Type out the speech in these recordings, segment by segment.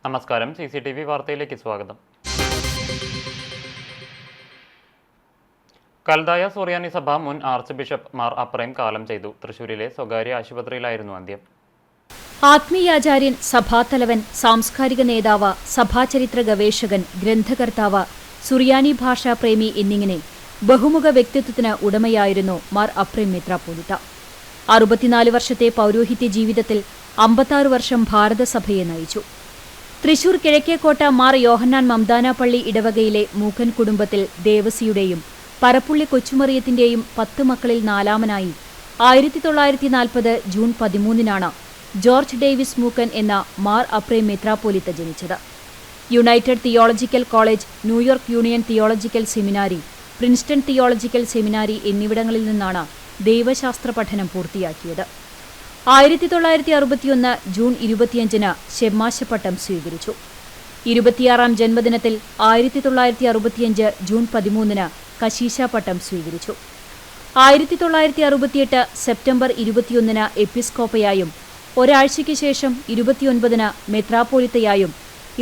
നമസ്കാരം. CCTV വാർത്തയിലേക്ക് സ്വാഗതം. കൽതായ സുറിയാനി സഭ മുൻ ആർച്ച് ബിഷപ്പ് മാർ അപ്രേം കാലം ചെയ്തു. തൃശൂരിലെ സ്വകാര്യ ആശുപത്രിയിലായിരുന്നു അന്ത്യം. ആത്മീയാചാര്യൻ, സഭാതലവൻ, സാംസ്കാരിക നേതാവ്, സഭാചരിത്ര ഗവേഷകൻ, ഗ്രന്ഥകർത്താവ്, സുറിയാനി ഭാഷാ പ്രേമി എന്നിങ്ങനെ ബഹുമുഖ വ്യക്തിത്വത്തിന് ഉടമയായിരുന്നു മാർ അപ്രേം മെത്രാപ്പോലീത്ത. 64 വർഷത്തെ പൗരോഹിത്യ ജീവിതത്തിൽ 56 വർഷം ഭാരതസഭയെ നയിച്ചു. തൃശൂർ കിഴക്കേക്കോട്ട മാർ യോഹന്നാൻ മംദാന പള്ളി ഇടവകയിലെ മൂക്കൻ കുടുംബത്തിൽ ദേവസിയുടെയും പറപ്പുള്ളി കൊച്ചുമറിയത്തിന്റെയും 10 മക്കളിൽ 4-മനായി 1940 ജൂൺ 13-നാണ് ജോർജ് ഡേവിസ് മൂക്കൻ എന്ന മാർ അപ്രേം മെത്രാപ്പോലീത്ത ജനിച്ചത്. United theological college, New York union theological സെമിനാരി, പ്രിൻസ്റ്റൺ തിയോളജിക്കൽ സെമിനാരി എന്നിവിടങ്ങളിൽ നിന്നാണ് ദൈവശാസ്ത്ര പഠനം പൂർത്തിയാക്കിയത്. 1961 ജൂൺ 25-ന് ഷെമ്മാശപ്പട്ടം സ്വീകരിച്ചു. 26-ാം ജന്മദിനത്തിൽ 1965 ജൂൺ 13-ന് കശീശാപട്ടം സ്വീകരിച്ചു. 1968 സെപ്റ്റംബർ 21-ന് എപ്പിസ്കോപ്പയായും ഒരാഴ്ചയ്ക്ക് ശേഷം 29-ന് മെത്രാപ്പോലിത്തയായും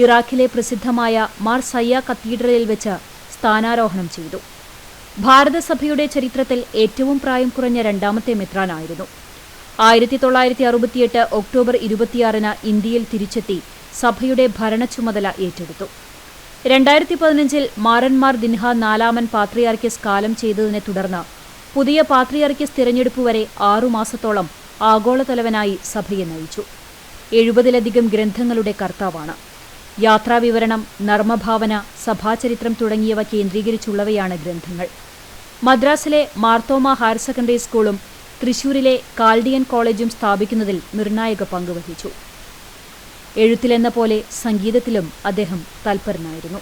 ഇറാഖിലെ പ്രസിദ്ധമായ മാർ സയ്യ കത്തീഡ്രലിൽ വെച്ച് സ്ഥാനാരോഹണം ചെയ്തു. ഭാരതസഭയുടെ ചരിത്രത്തിൽ ഏറ്റവും പ്രായം കുറഞ്ഞ 2-മത്തെ മെത്രാനായിരുന്നു. 1968 ഒക്ടോബർ 26-ന് ഇന്ത്യയിൽ തിരിച്ചെത്തി സഭയുടെ ഭരണച്ചുമതല ഏറ്റെടുത്തു. 2015-ൽ മാറന്മാർ ദിൻഹ 4-മൻ പാത്രിയാർക്കീസ് കാലം ചെയ്തതിനെ തുടർന്ന് പുതിയ പാത്രിയാർക്കീസ് തിരഞ്ഞെടുപ്പ് വരെ 6 മാസത്തോളം ആഗോളതലവനായി സഭയെ നയിച്ചു. 70-ലധികം ഗ്രന്ഥങ്ങളുടെ കർത്താവാണ്. യാത്രാവിവരണം, നർമ്മഭാവന, സഭാചരിത്രം തുടങ്ങിയവ കേന്ദ്രീകരിച്ചുള്ളവയാണ് ഗ്രന്ഥങ്ങൾ. മദ്രാസിലെ മാർത്തോമ ഹയർ സെക്കൻഡറി സ്കൂളും തൃശൂരിലെ കാൽഡിയൻ കോളേജും സ്ഥാപിക്കുന്നതിൽ നിർണായക പങ്കുവഹിച്ചു. എഴുത്തിലെന്ന പോലെ സംഗീതത്തിലും അദ്ദേഹം തൽപരനായിരുന്നു.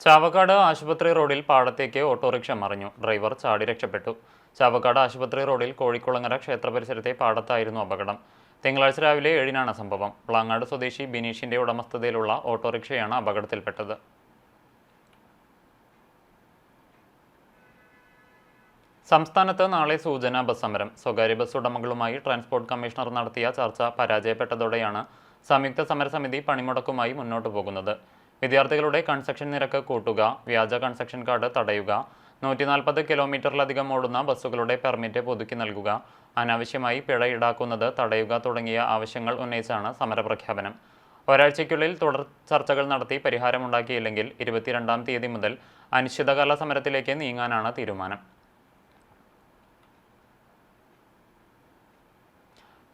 ചാവക്കാട് ആശുപത്രി റോഡിൽ പാടത്തേക്ക് ഓട്ടോറിക്ഷ മറിഞ്ഞു. ഡ്രൈവർ ചാടി രക്ഷപ്പെട്ടു. ചാവക്കാട് ആശുപത്രി റോഡിൽ കോഴിക്കുളങ്ങര ക്ഷേത്ര പരിസരത്തെ പാടത്തായിരുന്നു അപകടം. തിങ്കളാഴ്ച രാവിലെ 7-നാണ് സംഭവം. പ്ലാങ്ങാട് സ്വദേശി ബിനീഷിന്റെ ഉടമസ്ഥതയിലുള്ള ഓട്ടോറിക്ഷയാണ് അപകടത്തിൽപ്പെട്ടത്. സംസ്ഥാനത്ത് നാളെ സൂചനാ ബസ് സമരം. സ്വകാര്യ ബസ് ഉടമകളുമായി ട്രാൻസ്പോർട്ട് കമ്മീഷണർ നടത്തിയ ചർച്ച പരാജയപ്പെട്ടതോടെയാണ് സംയുക്ത സമരസമിതി പണിമുടക്കുമായി മുന്നോട്ടു പോകുന്നത്. വിദ്യാർത്ഥികളുടെ കൺസെഷൻ നിരക്ക് കൂട്ടുക, വ്യാജ കൺസെഷൻ കാർഡ് തടയുക, 140 കിലോമീറ്ററിലധികം ഓടുന്ന ബസ്സുകളുടെ പെർമിറ്റ് പുതുക്കി നൽകുക, അനാവശ്യമായി പിഴ ഈടാക്കുന്നത് തടയുക തുടങ്ങിയ ആവശ്യങ്ങൾ ഉന്നയിച്ചാണ് സമരപ്രഖ്യാപനം. ഒരാഴ്ചയ്ക്കുള്ളിൽ തുടർ ചർച്ചകൾ നടത്തി പരിഹാരമുണ്ടാക്കിയില്ലെങ്കിൽ 22-ാം തീയതി മുതൽ അനിശ്ചിതകാല സമരത്തിലേക്ക് നീങ്ങാനാണ് തീരുമാനം.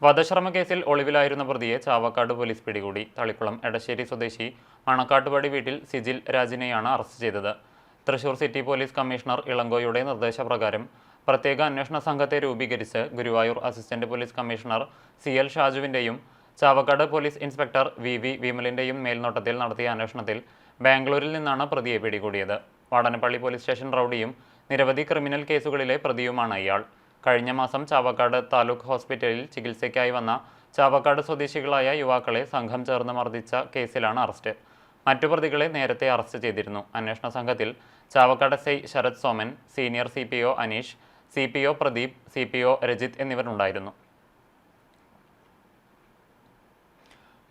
വധശ്രമ കേസിൽ ഒളിവിലായിരുന്ന പ്രതിയെ ചാവക്കാട് പോലീസ് പിടികൂടി. തളിക്കുളം എടശ്ശേരി സ്വദേശി മണക്കാട്ടുപടി വീട്ടിൽ സിജിൽ രാജിനെയാണ് അറസ്റ്റ് ചെയ്തത്. തൃശൂർ സിറ്റി പോലീസ് കമ്മീഷണർ ഇളങ്കോയുടെ നിർദ്ദേശപ്രകാരം പ്രത്യേക അന്വേഷണ സംഘത്തെ രൂപീകരിച്ച് Guruvayur assistant police commissioner CL ഷാജുവിൻ്റെയും ചാവക്കാട് പോലീസ് ഇൻസ്പെക്ടർ VV വിമലിൻ്റെയും മേൽനോട്ടത്തിൽ നടത്തിയ അന്വേഷണത്തിൽ ബാംഗ്ലൂരിൽ നിന്നാണ് പ്രതിയെ പിടികൂടിയത്. വാടനപ്പള്ളി പോലീസ് സ്റ്റേഷൻ റൌഡിയും നിരവധി ക്രിമിനൽ കേസുകളിലെ പ്രതിയുമാണ് ഇയാൾ. കഴിഞ്ഞ മാസം ചാവക്കാട് താലൂക്ക് ഹോസ്പിറ്റലിൽ ചികിത്സയ്ക്കായി വന്ന ചാവക്കാട് സ്വദേശികളായ യുവാക്കളെ സംഘം ചേർന്ന് മർദ്ദിച്ച കേസിലാണ് അറസ്റ്റ്. മറ്റു പ്രതികളെ നേരത്തെ അറസ്റ്റ് ചെയ്തിരുന്നു. അന്വേഷണ സംഘത്തിൽ Chavakkad SI Sharath Soman, senior CPO Aneesh, CPO Pradeep, CPO Rajith എന്നിവരുണ്ടായിരുന്നു.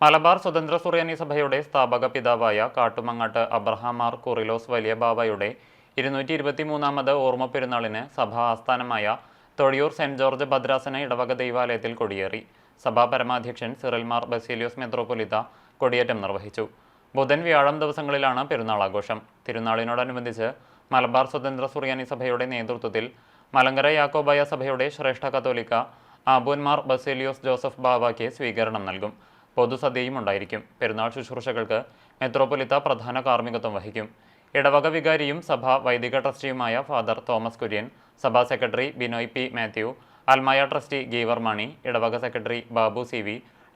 മലബാർ സ്വതന്ത്ര സുറിയാനി സഭയുടെ സ്ഥാപക പിതാവായ കാട്ടുമങ്ങാട്ട് അബ്രഹാം മാർ കുറിലോസ് വലിയ ബാവയുടെ 223-ാമത് ഓർമ്മ പെരുന്നാളിന് സഭാ ആസ്ഥാനമായ തൊഴിയൂർ സെന്റ് ജോർജ് ഭദ്രാസന ഇടവക ദൈവാലയത്തിൽ കൊടിയേറി. സഭാ പരമാധ്യക്ഷൻ സിറിൽ മാർ ബസേലിയോസ് മെത്രോപൊലിത്ത കൊടിയേറ്റം നിർവഹിച്ചു. ബുധൻ, വ്യാഴം ദിവസങ്ങളിലാണ് പെരുന്നാൾ ആഘോഷം. തിരുനാളിനോടനുബന്ധിച്ച് മലബാർ സ്വതന്ത്ര സുറിയാനി സഭയുടെ നേതൃത്വത്തിൽ മലങ്കര യാക്കോബായ സഭയുടെ ശ്രേഷ്ഠ കത്തോലിക്ക ആബൂന്മാർ ബസേലിയോസ് ജോസഫ് ബാവയ്ക്ക് സ്വീകരണം നൽകും. പൊതുസദ്യയും ഉണ്ടായിരിക്കും. പെരുന്നാൾ ശുശ്രൂഷകൾക്ക് മെത്രോപൊലിത്ത പ്രധാന കാർമ്മികത്വം വഹിക്കും. ഇടവക വികാരിയും സഭാ വൈദിക ട്രസ്റ്റിയുമായ ഫാദർ തോമസ് കുര്യൻ, സഭാ സെക്രട്ടറി ബിനോയ് P. മാത്യു, അൽമായ ട്രസ്റ്റി ഗീവർ മണി, ഇടവക secretary Babu CV,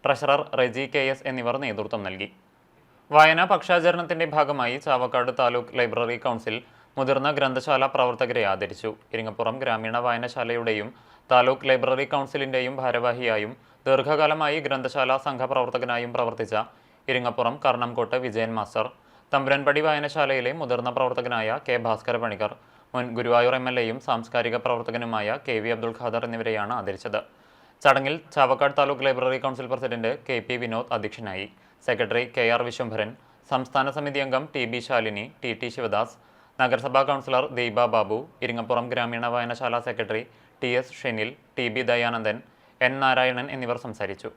treasurer Reji KS എന്നിവർ നേതൃത്വം നൽകി. വായനാ പക്ഷാചരണത്തിന്റെ ഭാഗമായി ചാവക്കാട് താലൂക്ക് ലൈബ്രറി കൗൺസിൽ മുതിർന്ന ഗ്രന്ഥശാല പ്രവർത്തകരെ ആദരിച്ചു. ഇരിങ്ങപ്പുറം ഗ്രാമീണ വായനശാലയുടെയും താലൂക്ക് ലൈബ്രറി കൗൺസിലിന്റെയും ഭാരവാഹിയായും ദീർഘകാലമായി ഗ്രന്ഥശാല സംഘപ്രവർത്തകനായും പ്രവർത്തിച്ച ഇരിങ്ങപ്പുറം കർണംകോട്ട് വിജയൻ മാസ്റ്റർ, തമ്പുരാൻപടി വായനശാലയിലെ മുതിർന്ന പ്രവർത്തകനായ K. ഭാസ്കര പണിക്കർ, മുൻ ഗുരുവായൂർ MLAയും സാംസ്കാരിക പ്രവർത്തകനുമായ KV അബ്ദുൽ ഖാദർ എന്നിവരെയാണ് ആദരിച്ചത്. ചടങ്ങിൽ Chavakkad taluk library council president KP Vinod അധ്യക്ഷനായി. സെക്രട്ടറി KR വിശ്വംഭരൻ, സംസ്ഥാന സമിതി അംഗം TB ശാലിനി, TT ശിവദാസ്, നഗരസഭാ കൗൺസിലർ ദീപ ബാബു, ഇരിങ്ങപ്പുറം ഗ്രാമീണ വായനശാല secretary TS Shenil, TB Dayanandan, N Narayanan എന്നിവർ സംസാരിച്ചു.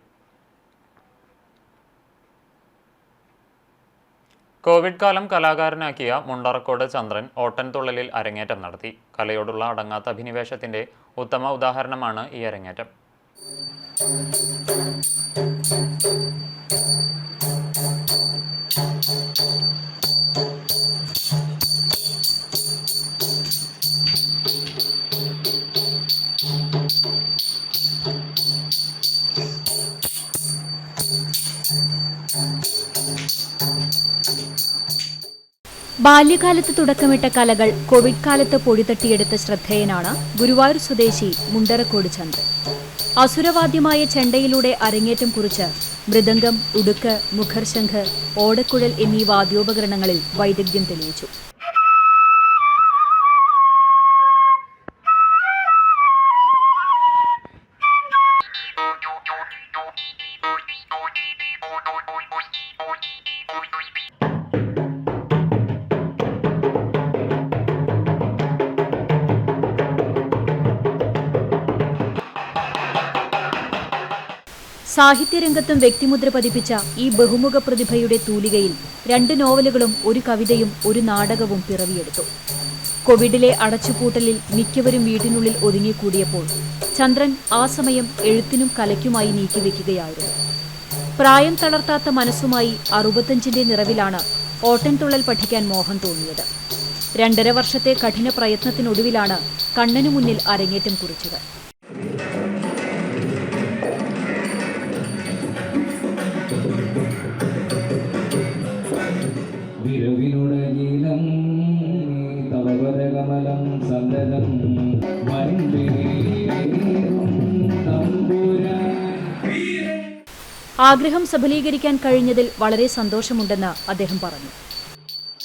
കോവിഡ് കാലം കലാകാരനാക്കിയ മുണ്ടറക്കോട് ചന്ദ്രൻ ഓട്ടൻതുള്ളലിൽ അരങ്ങേറ്റം നടത്തി. കലയോടുള്ള അടങ്ങാത്ത അഭിനിവേശത്തിന്റെ ഉത്തമ ഉദാഹരണമാണ് ഈ അരങ്ങേറ്റം. ബാല്യകാലത്ത് തുടക്കമിട്ട കലകൾ കോവിഡ് കാലത്ത് പൊടിതട്ടിയെടുത്ത ശ്രദ്ധേയനാണ് ഗുരുവായൂർ സ്വദേശി മുണ്ടറക്കോട് ചന്ദ്രൻ. അസുരവാദ്യമായ ചെണ്ടയിലൂടെ അരങ്ങേറ്റം കുറിച്ച് മൃദംഗം, ഉടുക്ക്, മുഖർശംഖ്, ഓടക്കുഴൽ എന്നീ വാദ്യോപകരണങ്ങളിൽ വൈദഗ്ധ്യം തെളിയിച്ചു. സാഹിത്യരംഗത്തും വ്യക്തിമുദ്ര പതിപ്പിച്ച ഈ ബഹുമുഖ പ്രതിഭയുടെ തൂലികയിൽ 2 നോവലുകളും, ഒരു കവിതയും, ഒരു നാടകവും പിറവിയെടുത്തു. കോവിഡിലെ അടച്ചുപൂട്ടലിൽ മിക്കവരും വീട്ടിനുള്ളിൽ ഒതുങ്ങിക്കൂടിയപ്പോൾ ചന്ദ്രൻ ആ സമയം എഴുത്തിനും കലയ്ക്കുമായി നീക്കിവെക്കുകയായിരുന്നു. പ്രായം തളർത്താത്ത മനസ്സുമായി 65ന്റെ നിറവിലാണ് ഓട്ടൻതുള്ളൽ പഠിക്കാൻ മോഹം തോന്നിയത്. 2.5 വർഷത്തെ കഠിന പ്രയത്നത്തിനൊടുവിലാണ് കണ്ണനു മുന്നിൽ അരങ്ങേറ്റം കുറിച്ചത്. ആഗ്രഹം സഫലീകരിക്കാൻ കഴിഞ്ഞതിൽ വളരെ സന്തോഷമുണ്ടെന്ന് അദ്ദേഹം പറഞ്ഞു.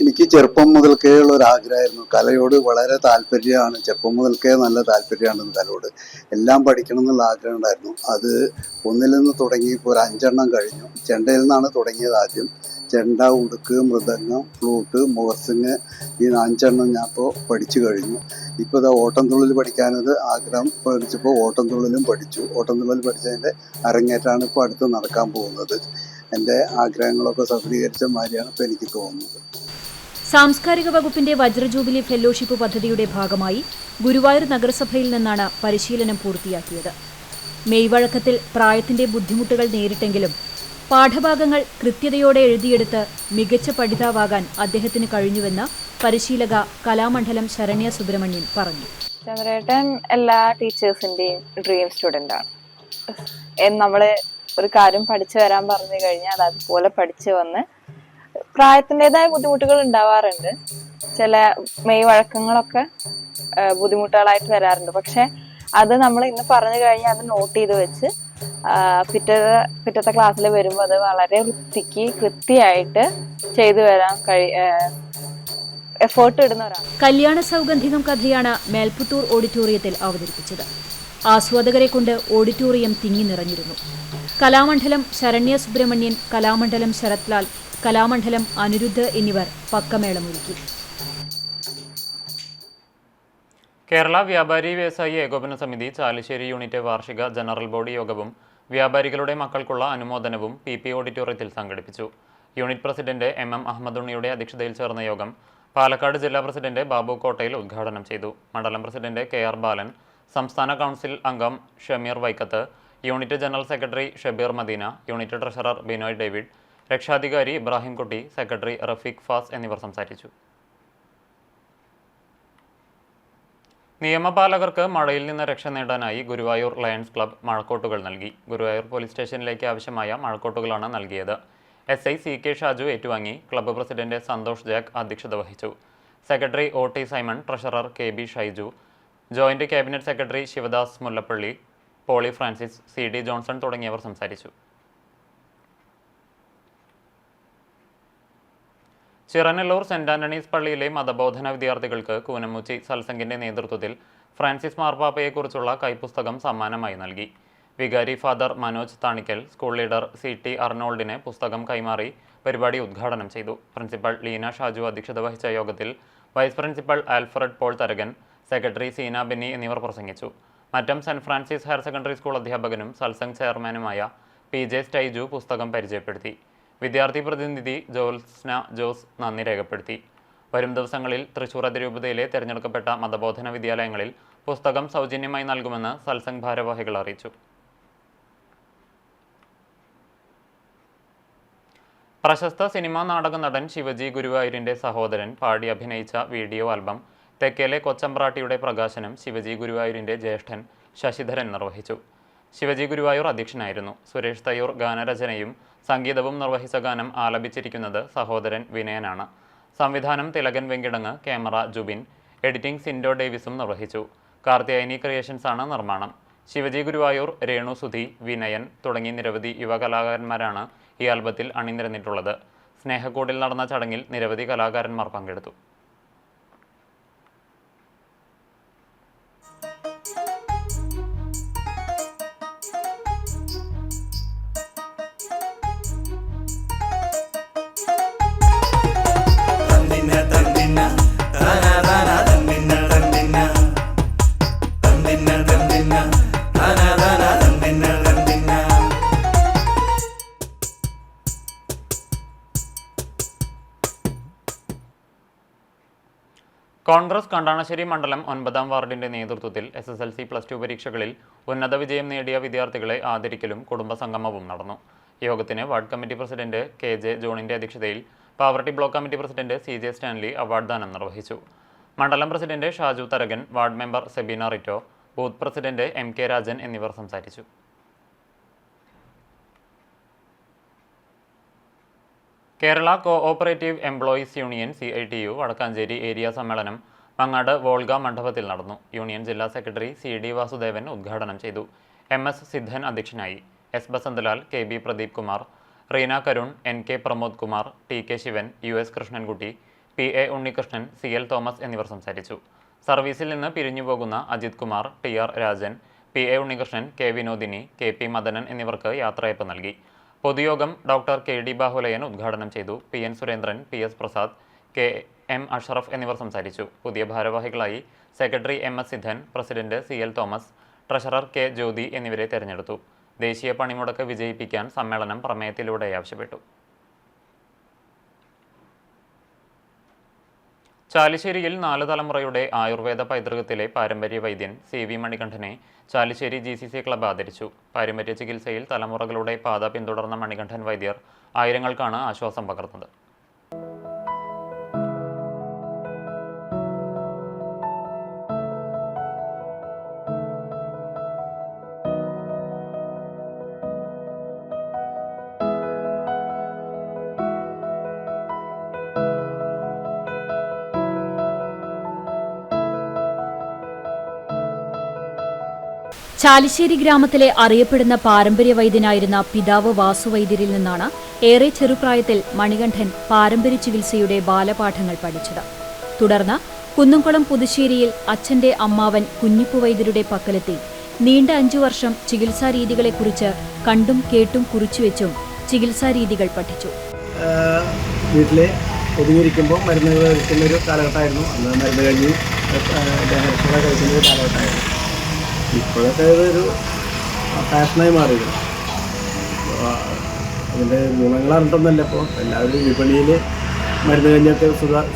എനിക്ക് ചെറുപ്പം മുതൽക്കേ ഉള്ള ഒരു ആഗ്രഹമായിരുന്നു. കലയോട് വളരെ താല്പര്യമാണ്. ചെറുപ്പം മുതൽക്കേ നല്ല താല്പര്യമാണ് കലയോട്. എല്ലാം പഠിക്കണം എന്നുള്ള ആഗ്രഹം ഉണ്ടായിരുന്നു. അത് ഒന്നിൽ നിന്ന് തുടങ്ങി ഇപ്പോൾ ഒരു 5 എണ്ണം കഴിഞ്ഞു. ചെണ്ടയിൽ നിന്നാണ് തുടങ്ങിയത് ആദ്യം. ചെണ്ട, ഉടുക്ക്, മൃദംഗം, ഫ്ലൂട്ട്, മുഖർസിങ്, ഈ 5 എണ്ണം ഞാൻ ഇപ്പോൾ പഠിച്ചു കഴിഞ്ഞു. ഇപ്പോൾ ഇതാ ഓട്ടംതുള്ളൽ പഠിക്കാനത് ആഗ്രഹം പഠിച്ചപ്പോൾ ഓട്ടംതുള്ളലും പഠിച്ചു. ഓട്ടംതുള്ളൽ പഠിച്ചതിൻ്റെ അരങ്ങേറ്റാണ് ഇപ്പോൾ അടുത്ത് നടക്കാൻ പോകുന്നത്. എൻ്റെ ആഗ്രഹങ്ങളൊക്കെ സഫലീകരിച്ച മാതിരിയാണ് ഇപ്പോൾ എനിക്ക് തോന്നുന്നത്. സാംസ്കാരിക വകുപ്പിന്റെ വജ്രജൂബിലി ഫെലോഷിപ്പ് പദ്ധതിയുടെ ഭാഗമായി ഗുരുവായൂർ നഗരസഭയിൽ നിന്നാണ് പരിശീലനം പൂർത്തിയാക്കിയത്. മെയ് വഴക്കത്തിൽ പ്രായത്തിന്റെ ബുദ്ധിമുട്ടുകൾ നേരിട്ടെങ്കിലും പാഠഭാഗങ്ങൾ കൃത്യതയോടെ എഴുതിയെടുത്ത് മികച്ച പഠിതാവാകാൻ അദ്ദേഹത്തിന് കഴിഞ്ഞുവെന്ന് പരിശീലക കലാമണ്ഡലം ശരണ്യ സുബ്രഹ്മണ്യൻ പറഞ്ഞു. ചന്ദ്രേട്ടൻ എല്ലാ ടീച്ചേഴ്സിന്റെയും ഡ്രീം സ്റ്റുഡന്റ് ആണ്. നമ്മള് ഒരു കാര്യം പഠിച്ചു വരാൻ പറഞ്ഞു കഴിഞ്ഞാൽ അത് അതുപോലെ പഠിച്ചു വന്ന് പ്രായത്തിൻ്റെതായ ബുദ്ധിമുട്ടുകൾ ഉണ്ടാവാറുണ്ട്. ചില മെയ് വഴക്കങ്ങളൊക്കെ ബുദ്ധിമുട്ടുകളായിട്ട് വരാറുണ്ട്. പക്ഷെ അത് നമ്മൾ ഇന്ന് പറഞ്ഞു കഴിഞ്ഞാൽ അത് നോട്ട് ചെയ്ത് വെച്ച് പിറ്റത്തെ ക്ലാസ്സിൽ വരുമ്പോൾ അത് വളരെ വൃത്തിക്ക് കൃത്യമായിട്ട് ചെയ്തു വരാൻ എഫേർട്ട് ഇടുന്നവരാണ്. കല്യാണ സൗഗന്ധികം കഥയാണ് മേൽപ്പുത്തൂർ ഓഡിറ്റോറിയത്തിൽ അവതരിപ്പിച്ചത്. ആസ്വാദകരെ കൊണ്ട് ഓഡിറ്റോറിയം തിങ്ങി നിറഞ്ഞിരുന്നു. കലാമണ്ഡലം ശരണ്യ സുബ്രഹ്മണ്യൻ, കലാമണ്ഡലം ശരത്ലാൽ, കലാമണ്ഡലം അനിരുദ്ധ് എന്നിവർ പക്കമേളമൊരുക്കി. കേരള വ്യാപാരി വ്യവസായി ഏകോപന സമിതി ചാലിശ്ശേരി യൂണിറ്റ് വാർഷിക ജനറൽ ബോഡി യോഗവും വ്യാപാരികളുടെ മക്കൾക്കുള്ള അനുമോദനവും PP ഓഡിറ്റോറിയത്തിൽ സംഘടിപ്പിച്ചു. യൂണിറ്റ് പ്രസിഡന്റ് MM അഹമ്മദുണ്ണിയുടെ അധ്യക്ഷതയിൽ ചേർന്ന യോഗം പാലക്കാട് ജില്ലാ പ്രസിഡന്റ് ബാബു കോട്ടയിൽ ഉദ്ഘാടനം ചെയ്തു. മണ്ഡലം പ്രസിഡന്റ് KR ബാലൻ, സംസ്ഥാന കൗൺസിൽ അംഗം Shameer Vaikkath, unit general secretary Shabeer Madina, unit treasurer Binoy David, രക്ഷാധികാരി ഇബ്രാഹിംകുട്ടി, സെക്രട്ടറി റഫീഖ് ഫാസ് എന്നിവർ സംസാരിച്ചു. നിയമപാലകർക്ക് മഴയിൽ നിന്ന് രക്ഷ നേടാനായി ഗുരുവായൂർ ലയൺസ് ക്ലബ്ബ് മഴക്കോട്ടുകൾ നൽകി. ഗുരുവായൂർ പോലീസ് സ്റ്റേഷനിലേക്ക് ആവശ്യമായ മഴക്കോട്ടുകളാണ് നൽകിയത്. SI CK ഷാജു ഏറ്റുവാങ്ങി. ക്ലബ്ബ് പ്രസിഡന്റ് സന്തോഷ് ജാക്ക് അധ്യക്ഷത വഹിച്ചു. Secretary OT Simon, treasurer KB Shaiju, joint cabinet secretary Sivadas Mullappally, Poly Francis, CD Johnson തുടങ്ങിയവർ സംസാരിച്ചു. ചിറനല്ലൂർ സെന്റ് ആന്റണീസ് പള്ളിയിലെ മതബോധന വിദ്യാർത്ഥികൾക്ക് കൂനമുച്ചി സത്സംഗിന്റെ നേതൃത്വത്തിൽ ഫ്രാൻസിസ് മാർപ്പാപ്പയെക്കുറിച്ചുള്ള കൈപ്പുസ്തകം സമ്മാനമായി നൽകി. വികാരി father Manoj Thanikkal school leader CT അർണോൾഡിന് പുസ്തകം കൈമാറി പരിപാടി ഉദ്ഘാടനം ചെയ്തു. പ്രിൻസിപ്പൽ ലീന ഷാജു അധ്യക്ഷത വഹിച്ച യോഗത്തിൽ vice principal Alfred Paul Tharakan, secretary Seena Benny എന്നിവർ പ്രസംഗിച്ചു. Mattam Saint Francis higher secondary school അധ്യാപകനും സത്സംഗ് ചെയർമാനുമായ PJ സ്റ്റൈജു പുസ്തകം പരിചയപ്പെടുത്തി. വിദ്യാർത്ഥി പ്രതിനിധി ജോത്സ്ന ജോസ് നന്ദി രേഖപ്പെടുത്തി. വരും ദിവസങ്ങളിൽ തൃശൂർ അതിരൂപതയിലെ തിരഞ്ഞെടുക്കപ്പെട്ട മതബോധന വിദ്യാലയങ്ങളിൽ പുസ്തകം സൗജന്യമായി നൽകുമെന്ന് സത്സംഗ് ഭാരവാഹികൾ അറിയിച്ചു. പ്രശസ്ത സിനിമാ നാടക നടൻ ശിവജി ഗുരുവായൂരിന്റെ സഹോദരൻ പാടി അഭിനയിച്ച വീഡിയോ ആൽബം തെക്കേലെ കൊച്ചമ്പ്രാട്ടിയുടെ പ്രകാശനം ശിവജി ഗുരുവായൂരിന്റെ ജ്യേഷ്ഠൻ ശശിധരൻ നിർവഹിച്ചു. ശിവജി ഗുരുവായൂർ അധ്യക്ഷനായിരുന്നു. സുരേഷ് തയ്യൂർ ഗാനരചനയും സംഗീതവും നിർവഹിച്ച ഗാനം ആലപിച്ചിരിക്കുന്നത് സഹോദരൻ വിനയനാണ്. സംവിധാനം തിലകൻ വെങ്കിടങ്ങ്, ക്യാമറ ജുബിൻ, എഡിറ്റിംഗ് സിൻഡോ ഡേവിസും നിർവഹിച്ചു. കാർത്തിയായനി ക്രിയേഷൻസ് ആണ് നിർമ്മാണം. ശിവജി ഗുരുവായൂർ, രേണു സുധി, വിനയൻ തുടങ്ങി നിരവധി യുവകലാകാരന്മാരാണ് ഈ ആൽബത്തിൽ അണിനിരന്നിട്ടുള്ളത്. സ്നേഹക്കൂടിൽ നടന്ന ചടങ്ങിൽ നിരവധി കലാകാരന്മാർ പങ്കെടുത്തു. കോൺഗ്രസ് കണ്ടാണശ്ശേരി മണ്ഡലം 9-ാം വാർഡിന്റെ നേതൃത്വത്തിൽ SSLC +2 പരീക്ഷകളിൽ ഉന്നത വിജയം നേടിയ വിദ്യാർത്ഥികളെ ആദരിക്കലും കുടുംബസംഗമവും നടന്നു. യോഗത്തിന് വാർഡ് കമ്മിറ്റി പ്രസിഡന്റ് KJ ജോണിന്റെ അധ്യക്ഷതയിൽ poverty block committee president CJ Stanley award ദാനം നിർവഹിച്ചു. മണ്ഡലം president Shaju Tharakan, ward member Sebina Rito, booth president MK Rajan എന്നിവർ സംസാരിച്ചു. Kerala cooperative employees union CITU Vadakkanchery area സമ്മേളനം മങ്ങാട് വോൾഗ മണ്ഡപത്തിൽ നടന്നു. യൂണിയൻ ജില്ലാ സെക്രട്ടറി CD വാസുദേവൻ ഉദ്ഘാടനം ചെയ്തു. MS സിദ്ധൻ അധ്യക്ഷനായി. S Basanthlal, KB Pradeep Kumar, Reena Karun, NK Pramod Kumar, TK Sivan, US Krishnankutty, PA Unnikrishnan, CL Thomas എന്നിവർ സംസാരിച്ചു. സർവീസിൽ നിന്ന് പിരിഞ്ഞുപോകുന്ന Ajith Kumar, TR Rajan, PA Unnikrishnan, K Vinodini, KP Madanan എന്നിവർക്ക് യാത്രയപ്പ് നൽകി. പൊതുയോഗം ഡോക്ടർ KD ബാഹുലയൻ ഉദ്ഘാടനം ചെയ്തു. PN Surendran, PS Prasad, KM Ashraf എന്നിവർ സംസാരിച്ചു. പുതിയ ഭാരവാഹികളായി secretary MS Siddhan, president CL Thomas, treasurer K Jyothi എന്നിവരെ തെരഞ്ഞെടുത്തു. ദേശീയ പണിമുടക്ക് വിജയിപ്പിക്കാൻ സമ്മേളനം പ്രമേയത്തിലൂടെ ആവശ്യപ്പെട്ടു. ചാലിശ്ശേരിയിൽ 4 തലമുറയുടെ ആയുർവേദ പൈതൃകത്തിലെ പാരമ്പര്യ വൈദ്യൻ CV മണികണ്ഠനെ ചാലിശ്ശേരി GCC ക്ലബ്ബ് ആദരിച്ചു. പാരമ്പര്യ ചികിത്സയിൽ തലമുറകളുടെ പാത പിന്തുടർന്ന മണികണ്ഠൻ വൈദ്യർ ആയിരങ്ങൾക്കാണ് ആശ്വാസം പകർന്നത്. ചാലിശ്ശേരി ഗ്രാമത്തിലെ അറിയപ്പെടുന്ന പാരമ്പര്യ വൈദ്യനായിരുന്ന പിതാവ് വാസുവൈദ്യരിൽ നിന്നാണ് ഏറെ ചെറുപ്രായത്തിൽ മണികണ്ഠൻ പാരമ്പര്യ ചികിത്സയുടെ ബാലപാഠങ്ങൾ പഠിച്ചത്. തുടർന്ന് കുന്നംകുളം പുതുശ്ശേരിയിൽ അച്ഛന്റെ അമ്മാവൻ കുഞ്ഞിപ്പു വൈദ്യരുടെ പക്കലെത്തി നീണ്ട 5 വർഷം ചികിത്സാരീതികളെക്കുറിച്ച് കണ്ടും കേട്ടും കുറിച്ചുവെച്ചും ചികിത്സാരീതികൾ പഠിച്ചു. വീട്ടിലെ ഒതുങ്ങിയിരിക്കുമ്പോൾ മരുന്ന് കഴിക്കുന്നൊരു കാലഘട്ടമായിരുന്നു. അന്ന് മരുന്ന് കഴിഞ്ഞ് ദേഹരക്ഷണ കഴിക്കുന്നൊരു കാലഘട്ടമായിരുന്നു. ഇപ്പോഴൊക്കെ ഒരു ഫാഷനായി മാറിയിരുന്നു. അതിൻ്റെ ഗുണങ്ങൾ അറിഞ്ഞിട്ടൊന്നുമല്ല. ഇപ്പോൾ എല്ലാവരും വിപണിയിൽ മരുന്ന് കഴിഞ്ഞൊക്കെ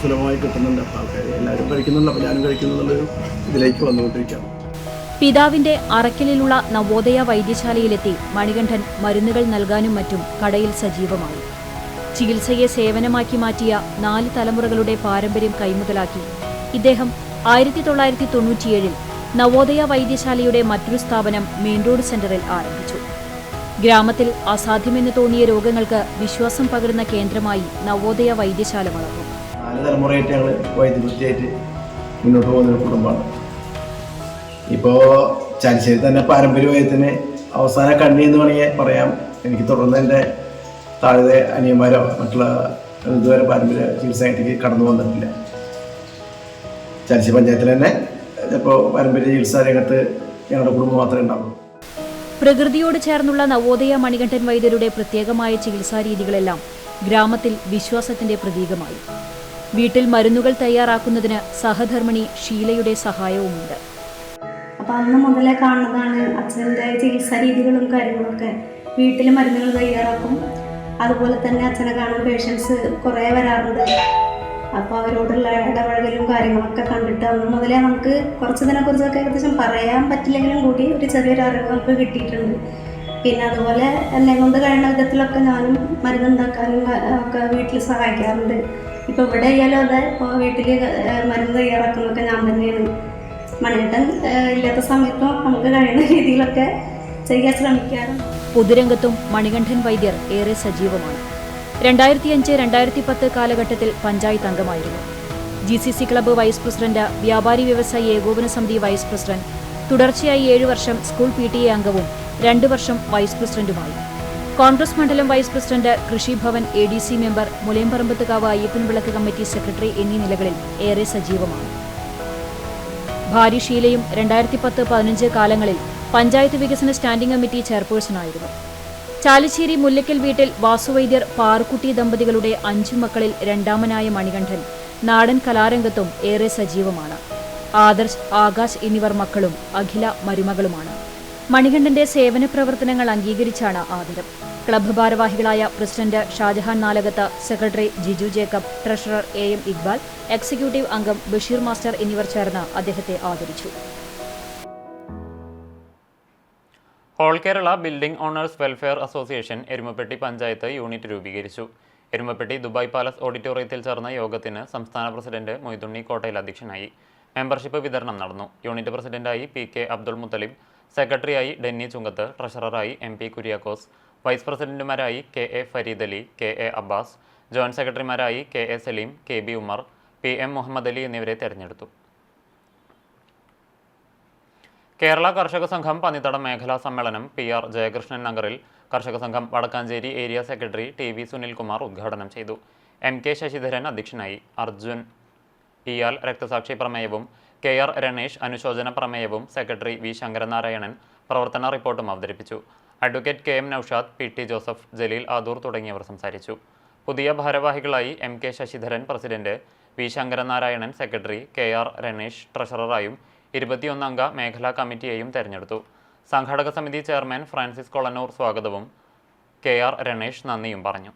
സുലഭമായി കിട്ടുന്നുണ്ട്. അപ്പോൾ ആൾക്കാർ എല്ലാവരും കഴിക്കുന്നുണ്ട്. അപ്പോൾ ഞാനും കഴിക്കുന്നുള്ളൊരു ഇതിലേക്ക് വന്നുകൊണ്ടിരിക്കുകയാണ്. പിതാവിന്റെ അറക്കലിലുള്ള നവോദയ വൈദ്യശാലയിലെത്തി മണികണ്ഠൻ മരുന്നുകൾ നൽകാനും മറ്റും കടയിൽ സജീവമായി. ചികിത്സയെ സേവനമാക്കി മാറ്റിയ 4 തലമുറകളുടെ പാരമ്പര്യം കൈമുതലാക്കി ഇദ്ദേഹം 1997-ൽ നവോദയ വൈദ്യശാലയുടെ മറ്റൊരു സ്ഥാപനം മെയിൻ റോഡ് സെന്ററിൽ ആരംഭിച്ചു. ഗ്രാമത്തിൽ അസാധ്യമെന്ന് തോന്നിയ രോഗങ്ങൾക്ക് വിശ്വാസം പകരുന്ന കേന്ദ്രമായി നവോദയ വൈദ്യശാല വളർന്നു. 4 തലമുറയായിട്ട് ഞങ്ങൾ വൈദ്യവൃത്തിയായിട്ട് മുന്നോട്ട് പോകുന്ന കുടുംബമാണ്. ഇപ്പോൾ ചാലിശ്ശേരി തന്നെ പാരമ്പര്യ വൈദ്യത്തിന് അവസാന കണ്ണി എന്ന് വേണമെങ്കിൽ പറയാം. എനിക്ക് തുടർന്ന് എൻ്റെ താഴെ അനിയന്മാരോ മറ്റുള്ള ഇതുവരെ പാരമ്പര്യ ചികിത്സയായിട്ട് കടന്നു വന്നിട്ടില്ല. ചാലിശ്ശേരി പഞ്ചായത്തിൽ തന്നെ ഇപ്പോൾ പാരമ്പര്യ ചികിത്സാ രംഗത്ത് ഞങ്ങളുടെ കുടുംബം മാത്രമേ ഉണ്ടാവുള്ളൂ. പ്രകൃതിയോട് ചേർന്നുള്ള നവോദയ മണികണ്ഠൻ വൈദ്യരുടെ പ്രത്യേകമായ ചികിത്സാരീതികളെല്ലാം ഗ്രാമത്തിൽ വിശ്വാസത്തിന്റെ പ്രതീകമായി. വീട്ടിൽ മരുന്നുകൾ തയ്യാറാക്കുന്നതിന് സഹധർമ്മിണി ഷീലയുടെ സഹായവുമുണ്ട്. അപ്പോൾ അന്ന് മുതലേ കാണുന്നതാണ് അച്ഛൻ്റെ ചികിത്സാ രീതികളും കാര്യങ്ങളൊക്കെ. വീട്ടിൽ മരുന്നുകൾ തയ്യാറാക്കും. അതുപോലെ തന്നെ അച്ഛനെ കാണാൻ പേഷ്യൻസ് കുറേ വരാറുണ്ട്. അപ്പോൾ അവരോടുള്ള ഇടപഴകലും കാര്യങ്ങളൊക്കെ കണ്ടിട്ട് അന്ന് മുതലേ നമുക്ക് കുറച്ചതിനെക്കുറിച്ചൊക്കെ ഏകദേശം പറയാൻ പറ്റില്ലെങ്കിലും കൂടി ഒരു ചെറിയൊരു അറിവ് നമുക്ക് കിട്ടിയിട്ടുണ്ട്. പിന്നെ അതുപോലെ എന്നെ കൊണ്ട് കഴിയുന്ന വിധത്തിലൊക്കെ ഞാനും മരുന്നുണ്ടാക്കാനും ഒക്കെ വീട്ടിൽ സഹായിക്കാറുണ്ട്. ഇപ്പോൾ ഇവിടെ ആയാലും അതെ, ഇപ്പോൾ വീട്ടിൽ മരുന്ന് തയ്യാറാക്കുന്നതൊക്കെ ഞാൻ തന്നെയാണ്. മണികണ്ഠൻ ഇല്ലാത്ത സമയത്തും നമുക്ക് കഴിയുന്ന രീതിയിലൊക്കെ ചെയ്യാൻ ശ്രമിക്കാറുണ്ട്. പൊതുരംഗത്തും മണികണ്ഠൻ വൈദ്യർ ഏറെ സജീവമാണ്. 2005-2010 കാലഘട്ടത്തിൽ പഞ്ചായത്ത് അംഗമായിരുന്നു. GCC ക്ലബ്ബ് വൈസ് പ്രസിഡന്റ്, വ്യാപാരി വ്യവസായി ഏകോപന സമിതി വൈസ് പ്രസിഡന്റ്, തുടർച്ചയായി 7 വർഷം സ്കൂൾ PTA അംഗവും 2 വർഷം വൈസ് പ്രസിഡന്റുമായി. കോൺഗ്രസ് മണ്ഡലം വൈസ് പ്രസിഡന്റ്, കൃഷിഭവൻ ADC മെമ്പർ, മുലയംപറമ്പത്തുകാവ് അയ്യപ്പൻ വിളക്ക് കമ്മിറ്റി സെക്രട്ടറി എന്നീ നിലകളിൽ ഏറെ സജീവമാണ്. ഭാര്യ ഷീലയും 2010-15 കാലങ്ങളിൽ പഞ്ചായത്ത് വികസന സ്റ്റാൻഡിംഗ് കമ്മിറ്റി ചെയർപേഴ്സണായിരുന്നു. ചാലിശ്ശേരി മുല്ലയ്ക്കൽ വീട്ടിൽ വാസുവൈദ്യർ പാറുക്കുട്ടി ദമ്പതികളുടെ 5 മക്കളിൽ രണ്ടാമനായ മണികണ്ഠൻ നാടൻ കലാരംഗത്തും ഏറെ സജീവമാണ്. ആദർശ്, ആകാശ് എന്നിവർ മക്കളും അഖില മരുമകളുമാണ്. മണികണ്ഠന്റെ സേവന പ്രവർത്തനങ്ങൾ അംഗീകരിച്ചാണ് ആദരം. ക്ലബ്ബ് ഭാരവാഹികളായ president Shajahan Nalakath, secretary Jiju Jacob, treasurer AM Iqbal, executive അംഗം ബഷീർ മാസ്റ്റർ എന്നിവർ ചേർന്ന് അദ്ദേഹത്തെ ആദരിച്ചു. All Kerala building owners welfare association Erumapetty panchayat unit രൂപീകരിച്ചു. എരുമപ്പെട്ടി ദുബായ് പാലസ് ഓഡിറ്റോറിയത്തിൽ ചേർന്ന യോഗത്തിന് സംസ്ഥാന പ്രസിഡന്റ് മൊയ്തുണ്ണി കോട്ടയിൽ അധ്യക്ഷനായി. മെമ്പർഷിപ്പ് വിതരണം നടന്നു. യൂണിറ്റ് പ്രസിഡന്റായി PK അബ്ദുൾ മുത്തലിബ്, സെക്രട്ടറിയായി ഡെന്നി ചുങ്കത്ത്, ട്രഷററായി MP കുര്യാക്കോസ്, വൈസ് പ്രസിഡന്റുമാരായി KA Fareed Ali, KA Abbas, joint സെക്രട്ടറിമാരായി KA Saleem, KB Umar, PM Muhammad Ali എന്നിവരെ തെരഞ്ഞെടുത്തു. കേരള കർഷക സംഘം പന്നിത്തടം മേഖലാ സമ്മേളനം PR ജയകൃഷ്ണൻ നഗറിൽ കർഷക സംഘം Vadakkanchery area secretary TV Sunilkumar ഉദ്ഘാടനം ചെയ്തു. MK ശശിധരൻ അധ്യക്ഷനായി. അർജുൻ ഇയാൽ രക്തസാക്ഷി പ്രമേയവും KR രണേഷ് അനുശോചന പ്രമേയവും സെക്രട്ടറി V ശങ്കരനാരായണൻ പ്രവർത്തന റിപ്പോർട്ടും അവതരിപ്പിച്ചു. Advocate KM Noushad, PT Joseph, Jaleel Adoor തുടങ്ങിയവർ സംസാരിച്ചു. പുതിയ ഭാരവാഹികളായി MK Sasidharan president, V Sankaranarayanan secretary, KR Ranesh ട്രഷററായും 21 അംഗ മേഖലാ കമ്മിറ്റിയെയും തെരഞ്ഞെടുത്തു. സംഘാടക സമിതി ചെയർമാൻ ഫ്രാൻസിസ് കൊളനൂർ സ്വാഗതവും KR രണേഷ് നന്ദിയും പറഞ്ഞു.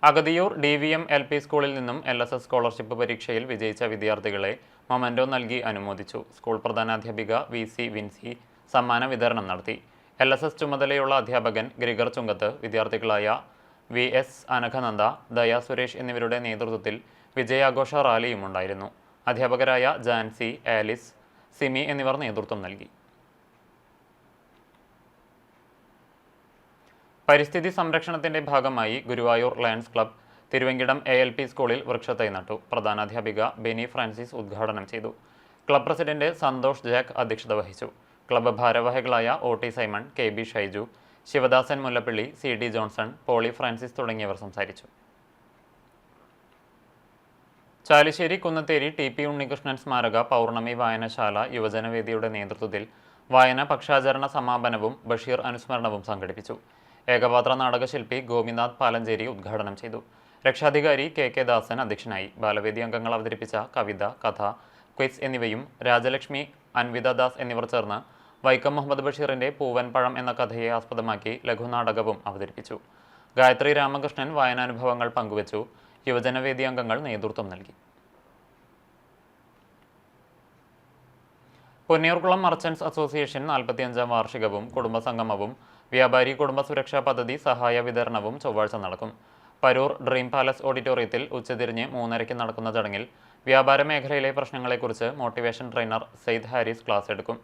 അഗതിയൂർ DVM LP സ്കൂളിൽ നിന്നും LSS സ്കോളർഷിപ്പ് പരീക്ഷയിൽ വിജയിച്ച വിദ്യാർത്ഥികളെ മൊമന്റോ നൽകി അനുമോദിച്ചു. സ്കൂൾ പ്രധാനാധ്യാപിക VC വിൻസി സമ്മാന വിതരണം നടത്തി. LSS ചുമതലയുള്ള അധ്യാപകൻ ഗ്രിഗർ ചുങ്കത്ത്, വിദ്യാർത്ഥികളായ VS അനഘനന്ദ, ദയ സുരേഷ് എന്നിവരുടെ നേതൃത്വത്തിൽ വിജയാഘോഷ റാലിയും ഉണ്ടായിരുന്നു. അധ്യാപകരായ ജാൻസി, ആലിസ്, സിമി എന്നിവർ നേതൃത്വം നൽകി. പരിസ്ഥിതി സംരക്ഷണത്തിന്റെ ഭാഗമായി Guruvayur lions club Thiruvenkitam ALP സ്കൂളിൽ വൃക്ഷത്തൈ നട്ടു. പ്രധാനാധ്യാപിക ബെനി ഫ്രാൻസിസ് ഉദ്ഘാടനം ചെയ്തു. ക്ലബ്ബ് പ്രസിഡന്റ് സന്തോഷ് ജാക്ക് അധ്യക്ഷത വഹിച്ചു. ക്ലബ്ബ് ഭാരവാഹികളായ OT Simon, KB Shaiju, Sivadasan Mullappally, CD Johnson, Poly Francis തുടങ്ങിയവർ സംസാരിച്ചു. ചാലിശ്ശേരി കുന്നത്തേരി TP ഉണ്ണികൃഷ്ണൻ സ്മാരക പൗർണമി വായനശാല യുവജനവേദിയുടെ നേതൃത്വത്തിൽ വായന പക്ഷാചരണ സമാപനവും ബഷീർ അനുസ്മരണവും സംഘടിപ്പിച്ചു. ഏകപാത്ര നാടകശില്പി ഗോപിനാഥ് പാലഞ്ചേരി ഉദ്ഘാടനം ചെയ്തു. രക്ഷാധികാരി KK ദാസൻ അധ്യക്ഷനായി. ബാലവേദി അംഗങ്ങൾ അവതരിപ്പിച്ച കവിത, കഥ, ക്വിസ് എന്നിവയും രാജലക്ഷ്മി, അൻവിത ദാസ് എന്നിവർ ചേർന്ന് വൈക്കം മുഹമ്മദ് ബഷീറിന്റെ പൂവൻപഴം എന്ന കഥയെ ആസ്പദമാക്കി ലഘുനാടകവും അവതരിപ്പിച്ചു. ഗായത്രി രാമകൃഷ്ണൻ വായനാനുഭവങ്ങൾ പങ്കുവച്ചു. യുവജനവേദി അംഗങ്ങൾ നേതൃത്വം നൽകി. പൊന്നിയൂർകുളം മർച്ചന്റ്സ് അസോസിയേഷൻ 45-ാം വാർഷികവും കുടുംബസംഗമവും വ്യാപാരി കുടുംബ സുരക്ഷാ പദ്ധതി സഹായ വിതരണവും ചൊവ്വാഴ്ച നടക്കും. പരൂർ ഡ്രീം പാലസ് ഓഡിറ്റോറിയത്തിൽ ഉച്ചതിരിഞ്ഞ് 3:30 നടക്കുന്ന ചടങ്ങിൽ വ്യാപാര മേഖലയിലെ പ്രശ്നങ്ങളെക്കുറിച്ച് motivation trainer Syed Haris class എടുക്കും.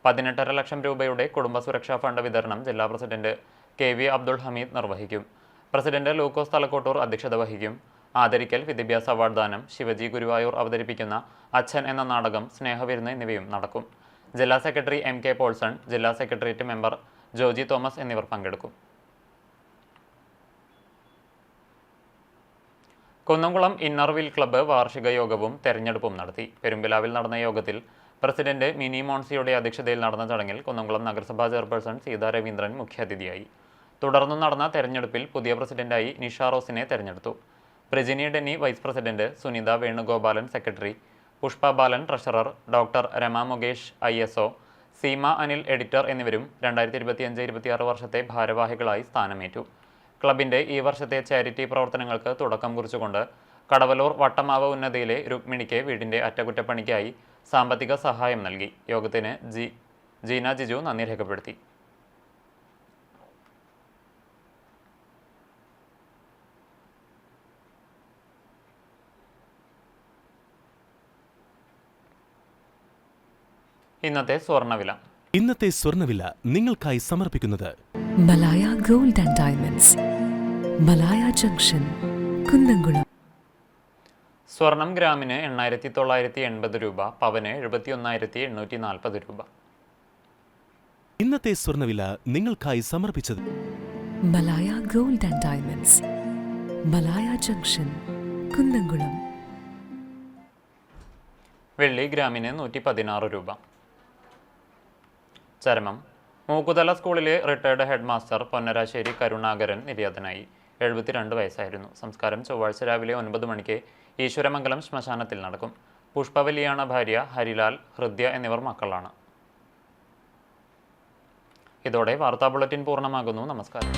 18.5 ലക്ഷം രൂപയുടെ കുടുംബ സുരക്ഷാ ഫണ്ട് വിതരണം ജില്ലാ പ്രസിഡന്റ് KV അബ്ദുൾ ഹമീദ് നിർവഹിക്കും. പ്രസിഡന്റ് ലൂക്കോസ് തലക്കോട്ടൂർ അധ്യക്ഷത വഹിക്കും. ആദരിക്കൽ, വിദ്യാഭ്യാസ അവാർഡ് ദാനം, ശിവജി ഗുരുവായൂർ അവതരിപ്പിക്കുന്ന അച്ഛൻ എന്ന നാടകം, സ്നേഹവിരുന്ന് എന്നിവയും നടക്കും. ജില്ലാ സെക്രട്ടറി MK പോൾസൺ, ജില്ലാ സെക്രട്ടേറിയറ്റ് മെമ്പർ ജോജി തോമസ് എന്നിവർ പങ്കെടുക്കും. കുന്നംകുളം ഇന്നർവിൽ ക്ലബ്ബ് വാർഷിക യോഗവും തെരഞ്ഞെടുപ്പും നടത്തി. പെരുമ്പിലാവിൽ നടന്ന യോഗത്തിൽ പ്രസിഡന്റ് മിനി മോൺസിയുടെ അധ്യക്ഷതയിൽ നടന്ന ചടങ്ങിൽ കുന്നംകുളം നഗരസഭാ ചെയർപേഴ്സൺ സീതാ രവീന്ദ്രൻ മുഖ്യാതിഥിയായി. തുടർന്ന് നടന്ന തെരഞ്ഞെടുപ്പിൽ പുതിയ പ്രസിഡന്റായി നിഷ റോസിനെ തെരഞ്ഞെടുത്തു. Prajini Denny vice president, Sunitha Venugopalan secretary, Pushpa Balan treasurer, doctor Rama Mukesh ISO, Seema Anil editor എന്നിവരും 2025-26 വർഷത്തെ ഭാരവാഹികളായി സ്ഥാനമേറ്റു. ക്ലബിന്റെ ഈ വർഷത്തെ ചാരിറ്റി പ്രവർത്തനങ്ങൾക്ക് തുടക്കം കുറിച്ചുകൊണ്ട് കടവലൂർ വട്ടമാവ് ഉന്നതിയിലെ രുക്മിണിക്ക് വീടിന്റെ അറ്റകുറ്റപ്പണിക്കായി സാമ്പത്തിക സഹായം നൽകി. യോഗത്തിന് ജീന ജിജു നന്ദി രേഖപ്പെടുത്തി. ഇന്നത്തെ സ്വർണ്ണവില നിങ്ങൾക്കായി സമർപ്പിക്കുന്നത് Malaya gold and diamonds, Malaya junction, Kunnamkulam. സ്വർണം ഗ്രാമിന് 8,980 രൂപ, പവന് 71,840 രൂപ. ഇന്നത്തെ സ്വർണ്ണവില നിങ്ങൾക്കായി സമർപ്പിച്ചത് Malaya gold and diamonds, Malaya junction, Kunnamkulam. വെള്ളി ഗ്രാമിന് 116 രൂപ. ചരമം: മൂക്കുതല സ്കൂളിലെ റിട്ടയർഡ് ഹെഡ് മാസ്റ്റർ പൊന്നരാശ്ശേരി കരുണാകരൻ നിര്യാതനായി. 72 വയസ്സായിരുന്നു. സംസ്കാരം ചൊവ്വാഴ്ച രാവിലെ 9 മണിക്ക് ഈശ്വരമംഗലം ശ്മശാനത്തിൽ നടക്കും. പുഷ്പവല്ലിയാണ് ഭാര്യ. ഹരിലാൽ, ഹൃദ്യ എന്നിവർ മക്കളാണ്. ഇതോടെ വാർത്താ ബുള്ളറ്റിൻ പൂർണ്ണമാകുന്നു. നമസ്കാരം.